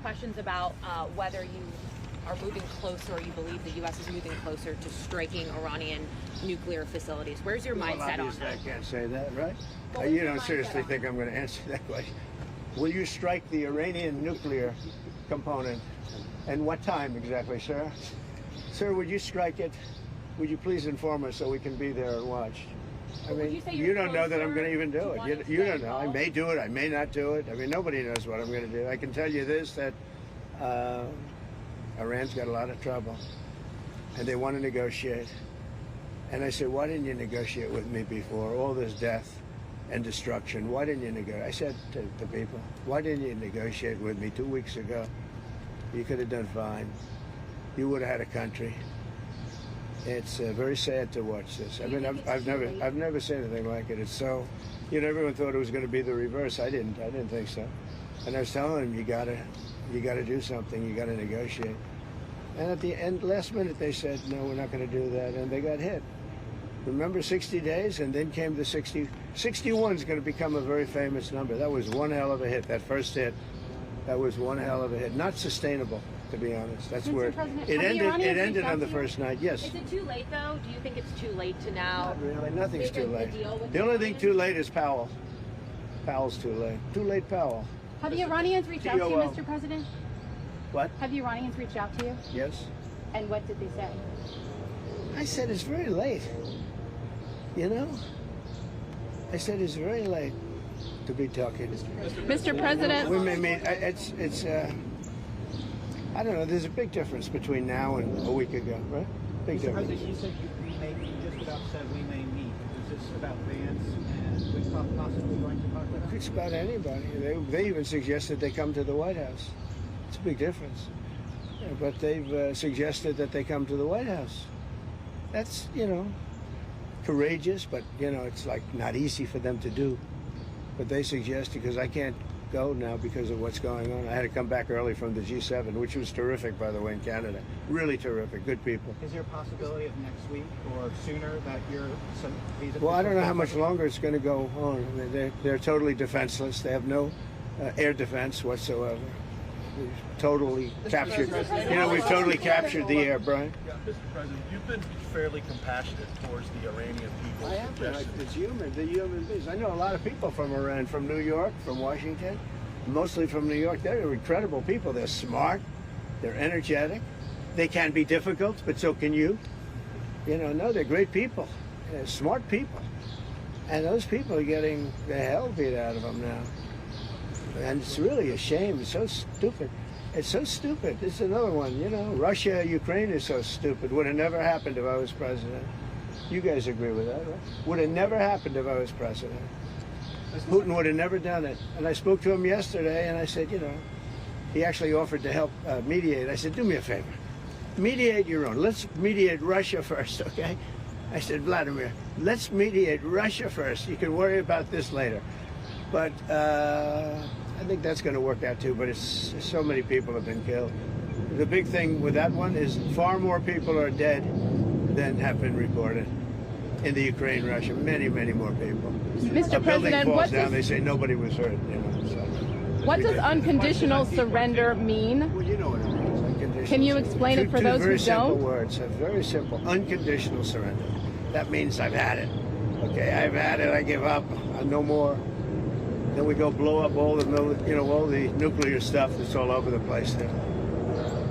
questions about whether you are moving closer, or you believe the U.S. is moving closer to striking Iranian nuclear facilities. Where's your mindset on that? I can't say that, right? You don't seriously think I'm going to answer that question? Will you strike the Iranian nuclear component? And what time exactly, sir? Sir, would you strike it? Would you please inform us so we can be there and watch? I mean, you don't know that I'm going to even do it. You don't know. I may do it. I may not do it. I mean, nobody knows what I'm going to do. I can tell you this, that Iran's got a lot of trouble, and they want to negotiate. And I said, why didn't you negotiate with me before? All this death and destruction. Why didn't you negotiate? I said to the people, why didn't you negotiate with me 2 weeks ago? You could have done fine. You would have had a country. It's very sad to watch this. I mean, I've never seen anything like it. It's so, you know, everyone thought it was going to be the reverse. I didn't think so. And I was telling them, you gotta do something. You gotta negotiate. And at the end, last minute, they said, no, we're not going to do that, and they got hit. Remember 60 days, and then came the 60. 61 is going to become a very famous number. That was one hell of a hit. That first hit, that was one hell of a hit. Not sustainable, to be honest. That's where it ended. It ended on the first night. Yes. Is it too late, though? Do you think it's too late to now? Not really. Nothing's too late. The only thing too late is Powell. Powell's too late. Too late, Powell. Have the Iranians reached out to you, Mr. President? What? Have the Iranians reached out to you? Yes. And what did they say? I said it's very late. You know? I said it's very late to be talking. Mr. President. We may mean, it's I don't know, there's a big difference between now and a week ago, right? Big difference. President, you said we may meet, just about said we may meet. Is this about Vance and we possibly going to talk about that? It's about anybody. They even suggested they come to the White House. It's a big difference. Yeah, but they've suggested that they come to the White House. That's, you know, courageous, but, you know, it's like not easy for them to do. But they suggested, because I can't go now because of what's going on. I had to come back early from the G7, which was terrific, by the way, in Canada. Really terrific, good people. Is there a possibility of next week or sooner that you're some visa? Well, I don't know how much longer it's going to go on. I mean, they're totally defenseless. They have no air defense whatsoever. We've totally captured, you know, we've totally captured the air, Brian. Yeah, Mr. President, you've been fairly compassionate towards the Iranian people. I have been. It's human, the human beings. I know a lot of people from Iran, from New York, from Washington, mostly from New York. They're incredible people. They're smart, they're energetic. They can be difficult, but so can you. You know, no, they're great people. They're smart people. And those people are getting the hell beat out of them now. And it's really a shame. It's so stupid. It's so stupid. It's another one, you know. Russia, Ukraine is so stupid. Would have never happened if I was president. You guys agree with that, right? Would have never happened if I was president. Putin would have never done it. And I spoke to him yesterday, and I said, you know, he actually offered to help mediate. I said, do me a favor. Mediate your own. Let's mediate Russia first, okay? I said, Vladimir, let's mediate Russia first. You can worry about this later. But I think that's going to work out too, but it's so many people have been killed. The big thing with that one is far more people are dead than have been reported in the Ukraine, Russia. Many, many more people. Mr. A building President, falls down, they say nobody was hurt. You know, so what does unconditional surrender mean? Well, you know what it means. Unconditional Can you surrender. explain it for those who very simple don't? Words, very simple. Unconditional surrender. That means I've had it. Okay, I've had it. I give up. No more. Then we go blow up all the, you know, all the nuclear stuff that's all over the place there.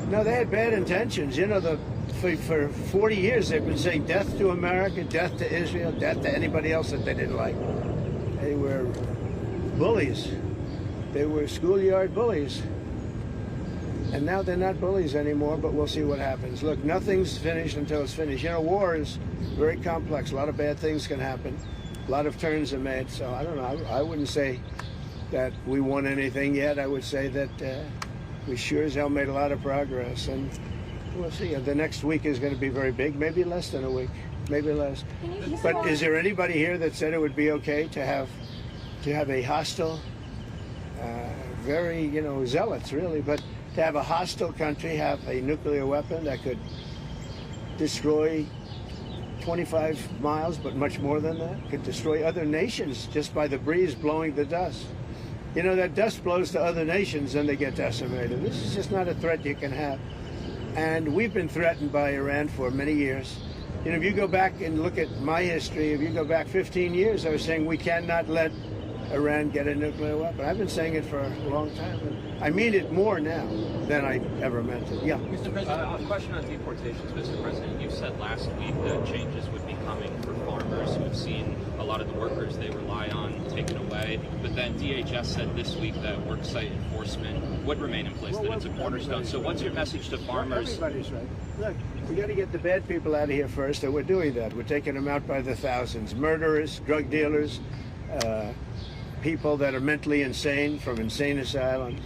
No, they had bad intentions. You know, for 40 years they've been saying death to America, death to Israel, death to anybody else that they didn't like. They were bullies. They were schoolyard bullies. And now they're not bullies anymore, but we'll see what happens. Look, nothing's finished until it's finished. You know, war is very complex. A lot of bad things can happen. A lot of turns are made, so I don't know. I wouldn't say that we won anything yet. I would say that we sure as hell made a lot of progress, and we'll see. The next week is going to be very big, maybe less than a week, maybe less. But is there anybody here that said it would be okay to have a hostile, very, you know, zealots really, but to have a hostile country have a nuclear weapon that could destroy 25 miles, but much more than that, could destroy other nations just by the breeze blowing the dust. You know, that dust blows to other nations and they get decimated. This is just not a threat you can have. And we've been threatened by Iran for many years. You know, if you go back and look at my history, if you go back 15 years, I was saying we cannot let Iran get a nuclear weapon. I've been saying it for a long time. And I mean it more now than I ever meant it. Yeah. Mr. President, a question on deportations, Mr. President. You said last week that changes would be coming for farmers who have seen a lot of the workers they rely on taken away. But then DHS said this week that worksite enforcement would remain in place, that it's a cornerstone. So what's your message to farmers? Everybody's right. Look, we got to get the bad people out of here first, and we're doing that. We're taking them out by the thousands. Murderers, drug dealers, people that are mentally insane from insane asylums.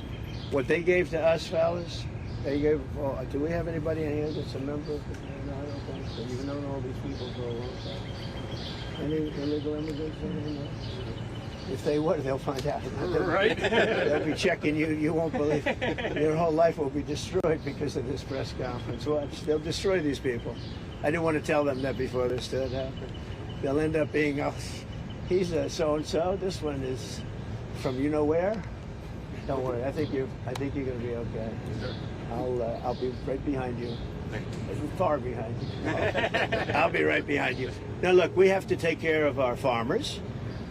What they gave to us, fellas, they gave. Well, do we have anybody in here that's a member of the? No, I don't think so. You've known all these people for a long time. Any illegal immigrants? Anything? If they were, they'll find out. Right? They'll be checking you. You won't believe it. Your whole life will be destroyed because of this press conference. Watch. They'll destroy these people. I didn't want to tell them that before this did happen. They'll end up being, oh, he's a so-and-so. This one is from you know where. Don't worry. I think you're going to be okay. I'll be right behind you. Far behind you. I'll be right behind you. Now look, we have to take care of our farmers.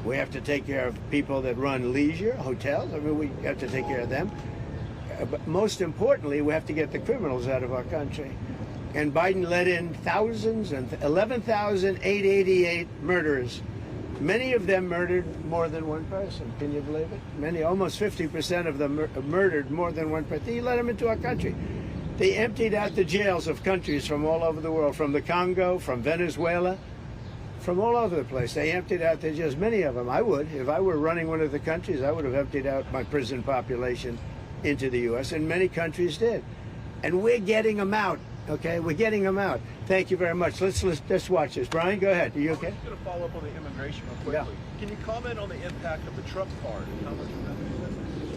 We have to take care of people that run leisure, hotels. I mean, we have to take care of them. But most importantly, we have to get the criminals out of our country. And Biden let in thousands and 11,888 murderers. Many of them murdered more than one person. Can you believe it? Many, almost 50% of them murdered more than one person. He let them into our country. They emptied out the jails of countries from all over the world, from the Congo, from Venezuela, from all over the place. They emptied out the jails, many of them. I would. If I were running one of the countries, I would have emptied out my prison population into the U.S., and many countries did. And we're getting them out, okay? We're getting them out. Thank you very much. Let's watch this. Brian, go ahead. Are you okay? I'm going to follow up on the immigration real quickly. Yeah. Can you comment on the impact of the Trump card and how much of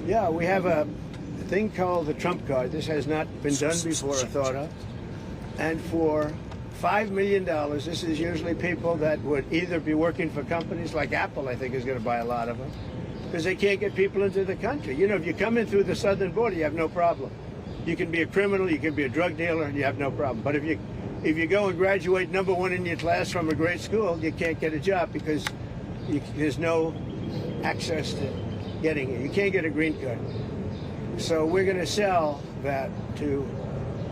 that? Yeah, we have a thing called the Trump card. This has not been done before or thought of. And for $5 million, this is usually people that would either be working for companies like Apple, I think is going to buy a lot of them, because they can't get people into the country. You know, if you come in through the southern border, you have no problem. You can be a criminal, you can be a drug dealer, and you have no problem. But if you go and graduate #1 in your class from a great school, you can't get a job because there's no access to getting it. You can't get a green card. So we're going to sell that to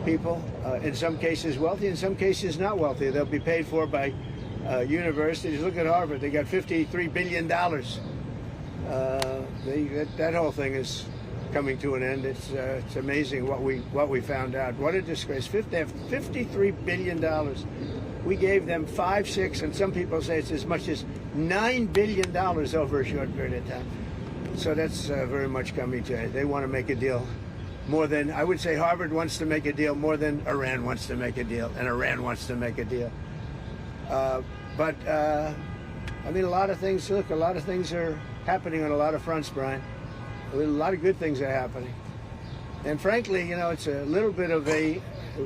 people, in some cases wealthy, in some cases not wealthy. They'll be paid for by universities. Look at Harvard. They got $53 billion. That whole thing is coming to an end. It's amazing what we found out. What a disgrace. They have $53 billion. We gave them 5, 6, and some people say it's as much as $9 billion over a short period of time. So that's very much coming to it. They want to make a deal more than, I would say Harvard wants to make a deal more than Iran wants to make a deal, and Iran wants to make a deal. I mean, a lot of things, look, a lot of things are happening on a lot of fronts, Brian. A lot of good things are happening. And frankly, you know, it's a little bit of a,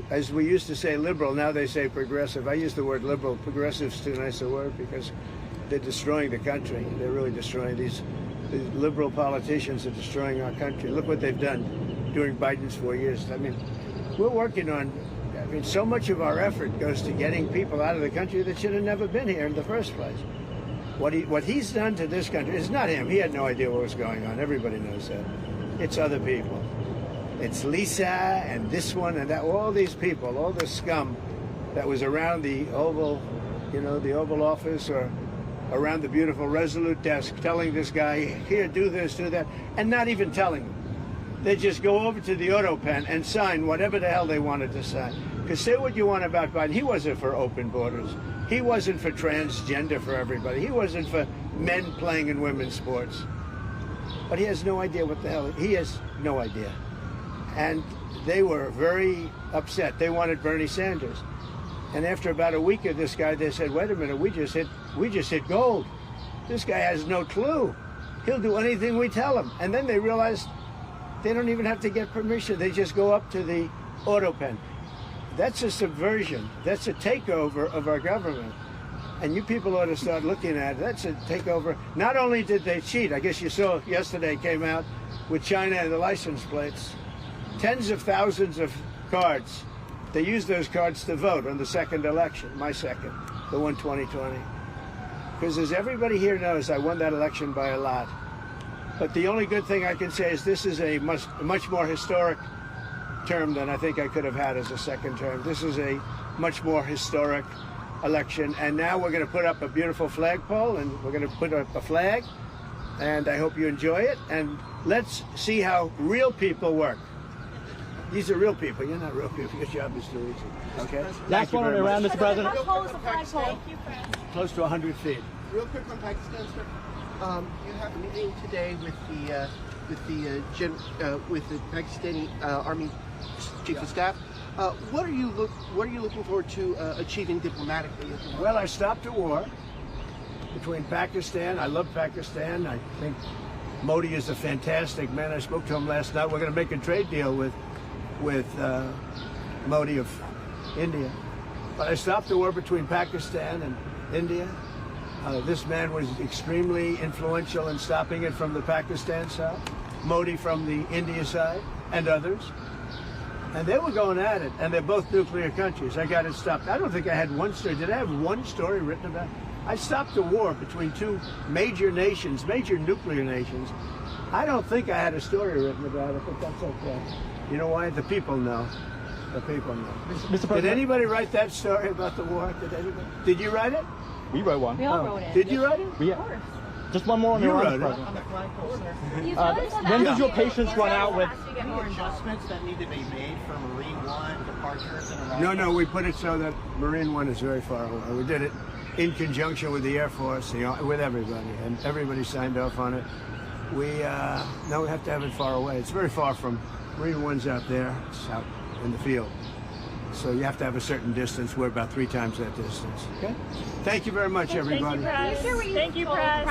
as we used to say liberal, now they say progressive. I use the word liberal. Progressive's too nice a word because they're destroying the country. They're really destroying these liberal politicians are destroying our country. Look what they've done during Biden's 4 years. I mean, we're working on, I mean, so much of our effort goes to getting people out of the country that should have never been here in the first place. What he's done to this country, it's not him. He had no idea what was going on. Everybody knows that. It's other people. It's Lisa and this one and that, all these people, all the scum that was around the Oval, you know, the Oval Office or around the beautiful Resolute desk telling this guy, here, do this, do that, and not even telling him. They just go over to the auto pen and sign whatever the hell they wanted to sign. Because say what you want about Biden, he wasn't for open borders. He wasn't for transgender for everybody. He wasn't for men playing in women's sports. But he has no idea what the hell, he has no idea. And they were very upset. They wanted Bernie Sanders. And after about a week of this guy, they said, wait a minute, we just hit gold. This guy has no clue. He'll do anything we tell him. And then they realized they don't even have to get permission. They just go up to the auto pen. That's a subversion. That's a takeover of our government. And you people ought to start looking at it. That's a takeover. Not only did they cheat, I guess you saw yesterday came out with China and the license plates. Tens of thousands of cards. They used those cards to vote on the second election, my second, the one 2020. Because as everybody here knows, I won that election by a lot. But the only good thing I can say is this is a much more historic term than I think I could have had as a second term. This is a much more historic election. And now we're going to put up a beautiful flagpole, and we're going to put up a flag. And I hope you enjoy it. And let's see how real people work. These are real people. You're not real people. Your job is to reach it. Okay? Last one on Iran, Mr. President. How tall is the flagpole? Close to 100 feet. Real quick on Pakistan, sir. You have a meeting today with the Pakistani Army Chief of Staff. What are you looking forward to achieving diplomatically? Well, I stopped a war between Pakistan. I love Pakistan. I think Modi is a fantastic man. I spoke to him last night. We're going to make a trade deal with Modi of India. But I stopped the war between Pakistan and India. This man was extremely influential in stopping it from the Pakistan side, Modi from the India side, and others. And they were going at it, and they're both nuclear countries. I got it stopped. I don't think I had one story. Did I have one story written about it? I stopped the war between two major nations, major nuclear nations. I don't think I had a story written about it, but that's okay. You know why? The people know. The people know. Mr. President. Did anybody write that story about the war? Did anybody? Did you write it? We wrote one. We all wrote it. Did you write it? Yeah. Just one more on You Iran, wrote it. Mr. President. On the flagpole, sir. When does your patience run out with? Any adjustments that need to be made for Marine One departures and arrivals? No, we put it so that Marine One is very far away. We did it in conjunction with the Air Force, with everybody, and everybody signed off on it. Now we have to have it far away. It's very far from Marine One's out there. It's out in the field. So you have to have a certain distance. We're about 3 times that distance. Okay? Thank you very much, everybody. Thank you, Press.